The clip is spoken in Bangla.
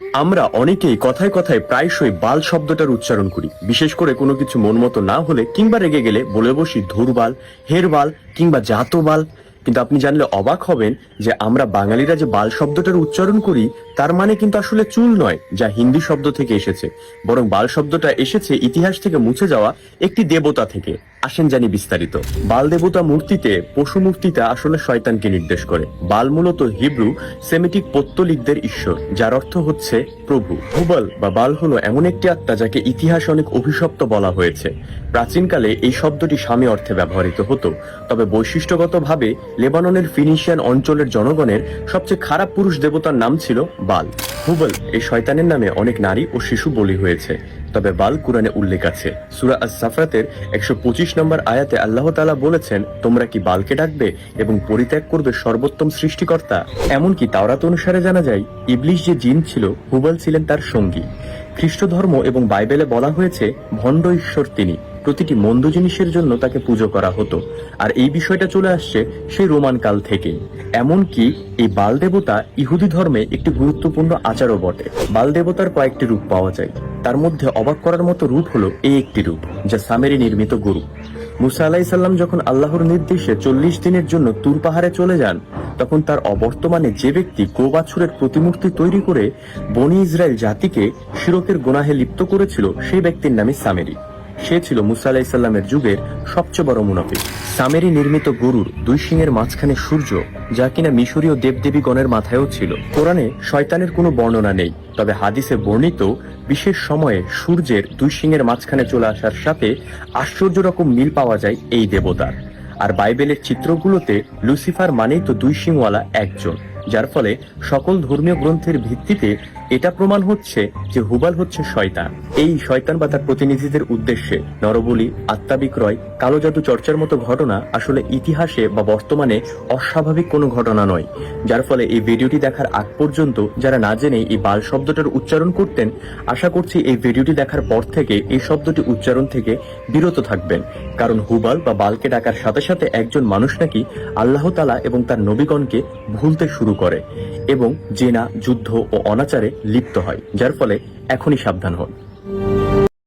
আমরা অনেকেই কথায় কথায় প্রায়শই বাল শব্দটার উচ্চারণ করি, বিশেষ করে কোনো কিছু মন মতো না হলে কিংবা রেগে গেলে বলে বসি ধুরবাল, হেরবাল কিংবা জাতবাল। কিন্তু আপনি জানলে অবাক হবেন যে আমরা বাঙালিরা যে বাল শব্দটার উচ্চারণ করি তার মানে কিন্তু আসলে চুল নয়, যা হিন্দি শব্দ থেকে এসেছে, বরং বাল শব্দটা এসেছে ইতিহাস থেকে মুছে যাওয়া একটি দেবতা থেকে। আসেন জানি বিস্তারিত। বাল দেবতা মূর্তিতে পশু মূর্তিটা আসলে শয়তানকে নির্দেশ করে। বাল মূলত হিব্রু সেমিটিক পৌত্তলিকদের ঈশ্বর, যার অর্থ হচ্ছে প্রভু। হুবল বা বাল হলো এমন একটি আত্মা যাকে ইতিহাসে অনেক অভিশপ্ত বলা হয়েছে। প্রাচীনকালে এই শব্দটি স্বামী অর্থে ব্যবহৃত হতো, তবে বৈশিষ্ট্যগতভাবে লেবাননের ফিনিশিয়ান অঞ্চলের জনগণের সবচেয়ে খারাপ পুরুষ দেবতার নাম ছিল বাল। হুবল এই শয়তানের নামে অনেক নারী ও শিশু বলি হয়েছে, তবে বাল কুরআনে উল্লেখ আছে। সূরা আস-সাফাতের 125 নম্বর আয়াতে আল্লাহ তাআলা বলেছেন, তোমরা কি বালকে ডাকবে এবং পরিত্যাগ করবে সর্বোত্তম সৃষ্টিকর্তা। এমনকি তাওরাত অনুসারে জানা যায় ইবলিশ যে জিন ছিল, হুবল ছিলেন তার সঙ্গী। খ্রিস্ট ধর্ম এবং বাইবেলে বলা হয়েছে ভণ্ড ঈশ্বর তিনি, প্রতিটি মন্দ জিনিসের জন্য তাকে পুজো করা হতো। আর এই বিষয়টা চলে আসছে সেই রোমান কাল থেকে। এমনকি এই বাল দেবতা ইহুদি ধর্মে একটি গুরুত্বপূর্ণ আচারও বটে। বাল দেবতার কয়েকটি রূপ পাওয়া যায়, তার মধ্যে অবাক করার মতো রূপ হলো এই একটি রূপ, যা সামেরি নির্মিত গরু। মুসা আলাইসাল্লাম যখন আল্লাহর নির্দেশে 40 দিনের জন্য তুর পাহাড়ে চলে যান, তখন তার অবর্তমানে যে ব্যক্তি গোবাছুরের প্রতিমূর্তি তৈরি করে বনি ইসরায়েল জাতিকে শিরকের গুনাহে লিপ্ত করেছিল, সেই ব্যক্তির নামে সামেরি। সে ছিল মুসা আলাইসাল্লামের যুগের সবচেয়ে বড় মুনাফিক। সামেরি নির্মিত গরুর দুই শিংয়ের মাঝখানে সূর্য, যা কিনা মিশরীয় দেবদেবীগণের মাথায়ও ছিল। কোরআনে শয়তানের কোনো বর্ণনা নেই, তবে হাদিসে বর্ণিত বিশেষ সময়ে সূর্যের দুই শিংয়ের মাঝখানে চলে আসার সাথে আশ্চর্য রকম মিল পাওয়া যায় এই দেবতার। আর বাইবেলের চিত্রগুলোতে লুসিফার মানেই তো দুই শিংওয়ালা একজন, যার ফলে সকল ধর্মীয় গ্রন্থের ভিত্তিতে এটা প্রমাণ হচ্ছে যে হুবাল হচ্ছে শয়তান। এই শয়তান বা তার প্রতিনিধিদের উদ্দেশ্যে নরবলি, আত্মা বিক্রয়, কালো জাদু চর্চার মতো ঘটনা আসলে ইতিহাসে বা বর্তমানে অস্বাভাবিক কোনো ঘটনা নয়। যার ফলে এই ভিডিওটি দেখার আগ পর্যন্ত যারা না জেনে এই বাল শব্দটার উচ্চারণ করতেন, আশা করছি এই ভিডিওটি দেখার পর থেকে এই শব্দটি উচ্চারণ থেকে বিরত থাকবেন। কারণ হুবাল বা বালকে ডাকার সাথে সাথে একজন মানুষ নাকি আল্লাহ তাআলা এবং তার নবীগণকে ভুলতে শুরু করে এবং জেনা, যুদ্ধ ও অনাচারে লিপ্ত হয়, যার ফলে এখনই সাবধান হন।